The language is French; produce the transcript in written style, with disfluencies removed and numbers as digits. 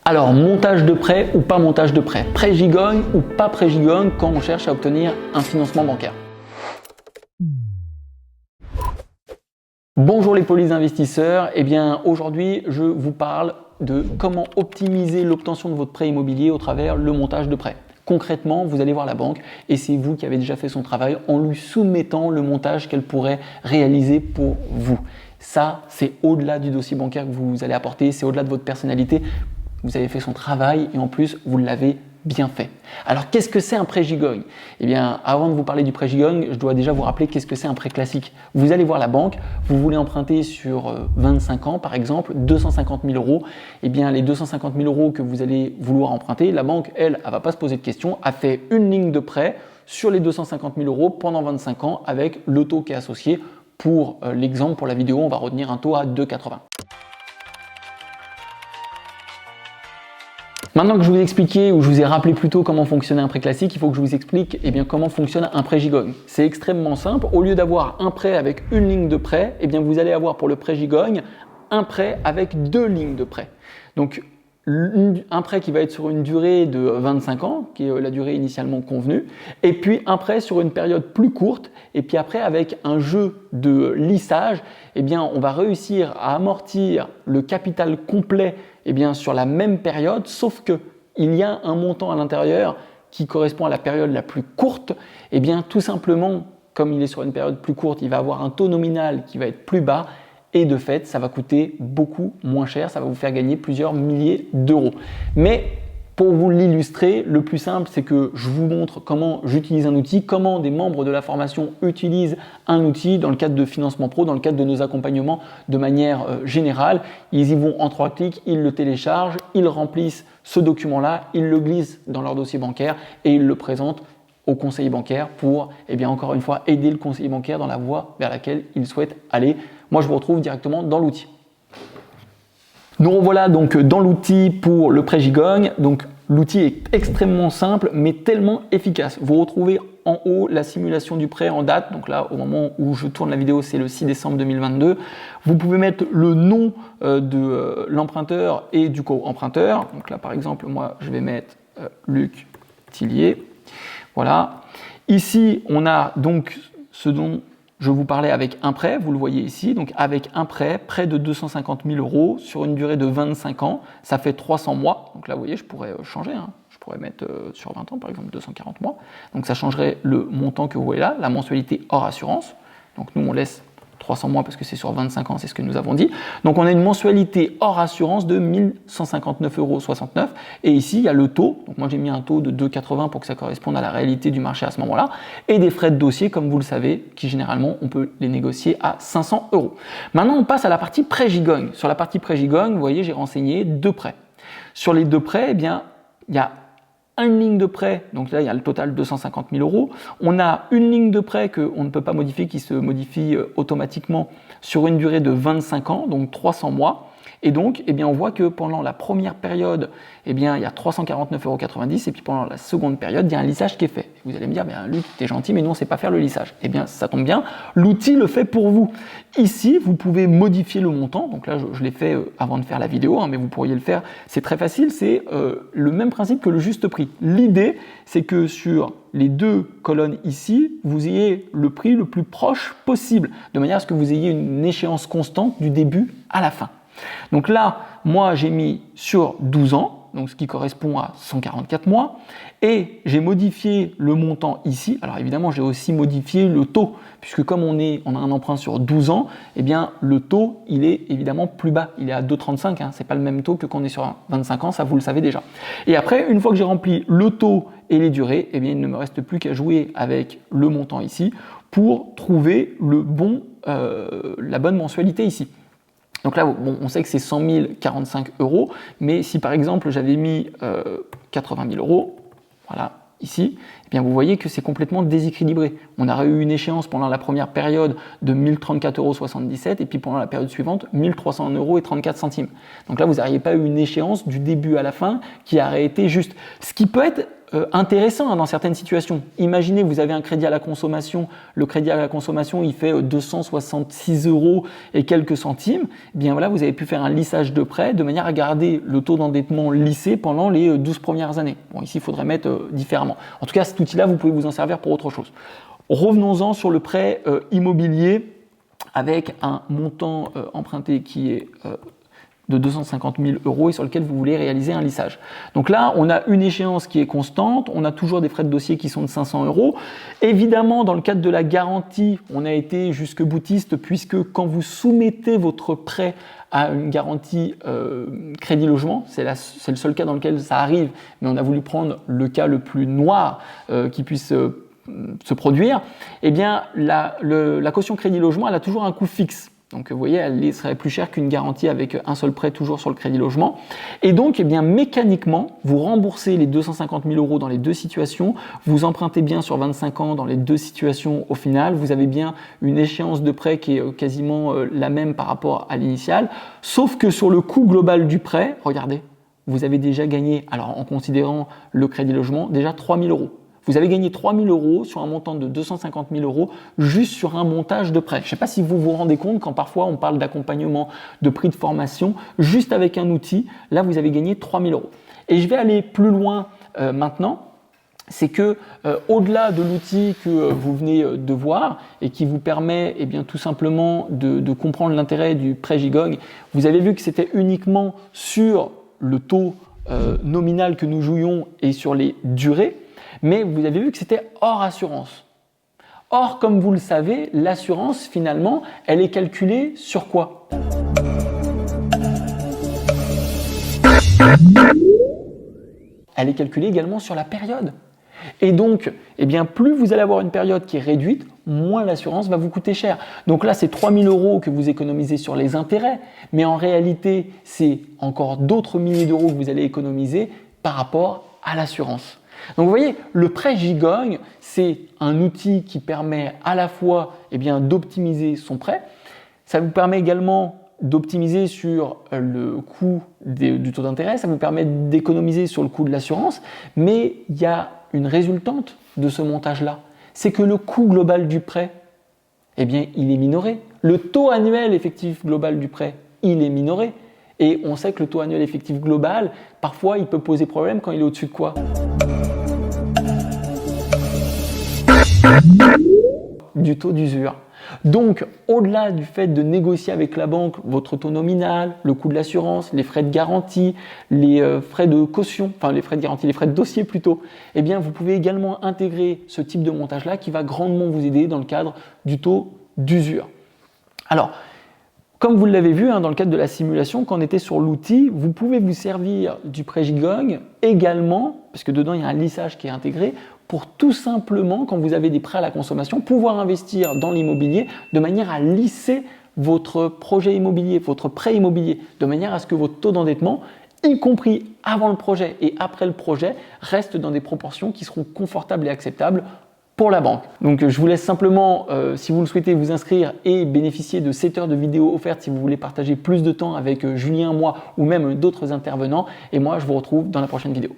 Alors, montage de prêt ou pas montage de prêt, prêt gigogne ou pas prêt gigogne quand on cherche à obtenir un financement bancaire. Bonjour les polis investisseurs, eh bien aujourd'hui je vous parle de comment optimiser l'obtention de votre prêt immobilier au travers le montage de prêt. Concrètement, vous allez voir la banque et c'est vous qui avez déjà fait son travail en lui soumettant le montage qu'elle pourrait réaliser pour vous. Ça, c'est au-delà du dossier bancaire que vous allez apporter, c'est au-delà de votre personnalité. Vous avez fait son travail et en plus, vous l'avez bien fait. Alors, qu'est-ce que c'est un prêt gigogne? Eh bien, avant de vous parler du prêt gigogne, je dois déjà vous rappeler qu'est-ce que c'est un prêt classique. Vous allez voir la banque, vous voulez emprunter sur 25 ans, par exemple, 250 000 euros. Eh bien, les 250 000 euros que vous allez vouloir emprunter, la banque, elle va pas se poser de questions, a fait une ligne de prêt sur les 250 000 euros pendant 25 ans avec le taux qui est associé. Pour l'exemple, pour la vidéo, on va retenir un taux à 2,80. Maintenant que je vous ai expliqué ou je vous ai rappelé plutôt comment fonctionnait un prêt classique, il faut que je vous explique comment fonctionne un prêt gigogne. C'est extrêmement simple. Au lieu d'avoir un prêt avec une ligne de prêt, vous allez avoir pour le prêt gigogne un prêt avec deux lignes de prêt. Donc un prêt qui va être sur une durée de 25 ans, qui est la durée initialement convenue, et puis un prêt sur une période plus courte, et puis après avec un jeu de lissage, on va réussir à amortir le capital complet sur la même période, sauf qu'il y a un montant à l'intérieur qui correspond à la période la plus courte, tout simplement, comme il est sur une période plus courte, il va avoir un taux nominal qui va être plus bas, et de fait, ça va coûter beaucoup moins cher, ça va vous faire gagner plusieurs milliers d'euros. Mais pour vous l'illustrer, le plus simple, c'est que je vous montre comment j'utilise un outil, comment des membres de la formation utilisent un outil dans le cadre de Financement Pro, dans le cadre de nos accompagnements de manière générale. Ils y vont en 3 clics, ils le téléchargent, ils remplissent ce document-là, ils le glissent dans leur dossier bancaire et ils le présentent au conseiller bancaire pour, encore une fois, aider le conseiller bancaire dans la voie vers laquelle il souhaite aller. Moi, je vous retrouve directement dans l'outil. Nous revoilà donc dans l'outil pour le prêt gigogne. Donc, l'outil est extrêmement simple, mais tellement efficace. Vous retrouvez en haut la simulation du prêt en date. Donc là, au moment où je tourne la vidéo, c'est le 6 décembre 2022. Vous pouvez mettre le nom de l'emprunteur et du co-emprunteur. Donc là, par exemple, moi, je vais mettre Luc Tillier. Voilà. Ici, on a donc ce dont je vous parlais avec un prêt, vous le voyez ici, donc avec un prêt, près de 250 000 euros sur une durée de 25 ans, ça fait 300 mois. Donc là, vous voyez, je pourrais changer, je pourrais mettre sur 20 ans, par exemple, 240 mois. Donc ça changerait le montant que vous voyez là, la mensualité hors assurance. Donc nous, on laisse 300 mois parce que c'est sur 25 ans, c'est ce que nous avons dit. Donc on a une mensualité hors assurance de 1 159,69 euros. Et ici, il y a le taux. Donc moi, j'ai mis un taux de 2,80 pour que ça corresponde à la réalité du marché à ce moment-là. Et des frais de dossier, comme vous le savez, qui généralement, on peut les négocier à 500 euros. Maintenant, on passe à la partie prêt gigogne. Sur la partie prêt gigogne, vous voyez, j'ai renseigné 2 prêts. Sur les 2 prêts, il y a une ligne de prêt, donc là il y a le total 250 000 euros. On a une ligne de prêt qu'on ne peut pas modifier, qui se modifie automatiquement sur une durée de 25 ans, donc 300 mois. Et donc, on voit que pendant la première période, il y a 349,90 euros, et puis pendant la seconde période, il y a un lissage qui est fait. Vous allez me dire, Luc, t'es gentil, mais nous on ne sait pas faire le lissage. Ça tombe bien, l'outil le fait pour vous. Ici, vous pouvez modifier le montant. Donc là, je l'ai fait avant de faire la vidéo, mais vous pourriez le faire. C'est très facile, c'est le même principe que le juste prix. L'idée, c'est que sur les 2 colonnes ici, vous ayez le prix le plus proche possible, de manière à ce que vous ayez une échéance constante du début à la fin. Donc là, moi j'ai mis sur 12 ans, donc ce qui correspond à 144 mois, et j'ai modifié le montant ici. Alors évidemment, j'ai aussi modifié le taux, puisque comme on a un emprunt sur 12 ans, le taux, il est évidemment plus bas. Il est à 2,35, c'est pas le même taux que quand on est sur 25 ans, ça vous le savez déjà. Et après, une fois que j'ai rempli le taux et les durées, il ne me reste plus qu'à jouer avec le montant ici pour trouver la bonne mensualité ici. Donc là, on sait que c'est 100 045 euros, mais si par exemple j'avais mis 80 000 euros, voilà, ici, eh bien vous voyez que c'est complètement déséquilibré. On aurait eu une échéance pendant la première période de 1034,77 € et puis pendant la période suivante 1300,34 €. Donc là, vous n'auriez pas eu une échéance du début à la fin qui aurait été juste. Ce qui peut être intéressant dans certaines situations. Imaginez, vous avez un crédit à la consommation, le crédit à la consommation il fait 266 € et quelques centimes, eh bien voilà, vous avez pu faire un lissage de prêt de manière à garder le taux d'endettement lissé pendant les 12 premières années. Bon, ici il faudrait mettre différemment. En tout cas, cet outil-là, vous pouvez vous en servir pour autre chose. Revenons-en sur le prêt immobilier avec un montant emprunté qui est de 250 000 € et sur lequel vous voulez réaliser un lissage. Donc là, on a une échéance qui est constante, on a toujours des frais de dossier qui sont de 500 €. Évidemment, dans le cadre de la garantie, on a été jusque boutiste puisque quand vous soumettez votre prêt à une garantie crédit logement, c'est le seul cas dans lequel ça arrive, mais on a voulu prendre le cas le plus noir qui puisse se produire, eh bien la caution crédit logement, elle a toujours un coût fixe. Donc vous voyez, elle serait plus chère qu'une garantie avec un seul prêt toujours sur le crédit logement. Et donc, eh bien, mécaniquement, vous remboursez les 250 000 € dans les deux situations, vous empruntez bien sur 25 ans dans les deux situations au final, vous avez bien une échéance de prêt qui est quasiment la même par rapport à l'initiale, sauf que sur le coût global du prêt, regardez, vous avez déjà gagné, alors en considérant le crédit logement, déjà 3 000 €. Vous avez gagné 3 000 € sur un montant de 250 000 € juste sur un montage de prêt. Je ne sais pas si vous vous rendez compte quand parfois on parle d'accompagnement, de prix de formation, juste avec un outil, là vous avez gagné 3 000 €. Et je vais aller plus loin maintenant, c'est que au-delà de l'outil que vous venez de voir et qui vous permet eh bien, tout simplement de comprendre l'intérêt du prêt Gigog, vous avez vu que c'était uniquement sur le taux nominal que nous jouions et sur les durées. Mais vous avez vu que c'était hors assurance. Or, comme vous le savez, l'assurance, finalement, elle est calculée sur quoi? Elle est calculée également sur la période. Et donc, eh bien, plus vous allez avoir une période qui est réduite, moins l'assurance va vous coûter cher. Donc là, c'est 3 000 € que vous économisez sur les intérêts, mais en réalité, c'est encore d'autres milliers d'euros que vous allez économiser par rapport à l'assurance. Donc vous voyez, le prêt Gigog, c'est un outil qui permet à la fois eh bien, d'optimiser son prêt, ça vous permet également d'optimiser sur le coût du taux d'intérêt, ça vous permet d'économiser sur le coût de l'assurance, mais il y a une résultante de ce montage-là, c'est que le coût global du prêt, eh bien, il est minoré. Le taux annuel effectif global du prêt, il est minoré. Et on sait que le taux annuel effectif global, parfois, il peut poser problème quand il est au-dessus de quoi? Du taux d'usure. Donc, au-delà du fait de négocier avec la banque votre taux nominal, le coût de l'assurance, les frais de garantie, les frais de caution, enfin les frais de garantie, les frais de dossier plutôt, eh bien, vous pouvez également intégrer ce type de montage-là qui va grandement vous aider dans le cadre du taux d'usure. Alors, comme vous l'avez vu dans le cadre de la simulation, quand on était sur l'outil, vous pouvez vous servir du prêt Gigog également, parce que dedans il y a un lissage qui est intégré, pour tout simplement, quand vous avez des prêts à la consommation, pouvoir investir dans l'immobilier de manière à lisser votre projet immobilier, votre prêt immobilier, de manière à ce que votre taux d'endettement, y compris avant le projet et après le projet, reste dans des proportions qui seront confortables et acceptables pour la banque. Donc je vous laisse simplement, si vous le souhaitez, vous inscrire et bénéficier de 7 heures de vidéos offertes si vous voulez partager plus de temps avec Julien, moi ou même d'autres intervenants. Et moi, je vous retrouve dans la prochaine vidéo.